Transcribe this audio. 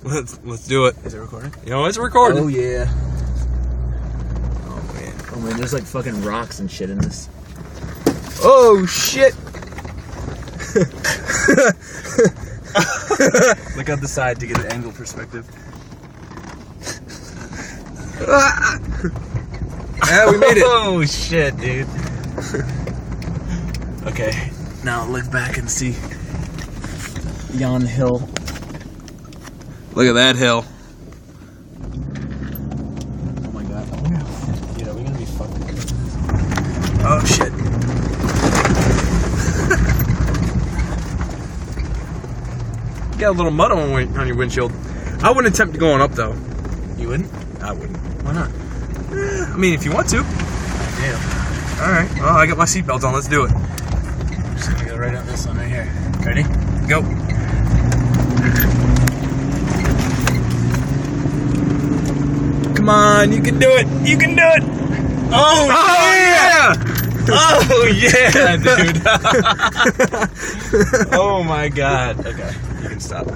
Let's do it. Is it recording? You know, it's recording. Oh yeah. Oh man. Oh man, there's like fucking rocks and shit in this. Oh shit. Look out the side to get an angle perspective. Yeah, we made it. Oh shit, dude. Okay, now look back and see yon hill. Look at that hill. Oh my god. I wonder how, dude, are we gonna be fucked? Oh shit. You got a little mud on your windshield. I wouldn't attempt going up though. You wouldn't? I wouldn't. Why not? I mean, if you want to. Yeah. All right. Well, I got my seatbelt on. Let's do it. I'm just gonna go right on this one right here. Ready? Go. Come on, you can do it. You can do it. Oh yeah! Oh yeah, dude. Oh my god. Okay, you can stop.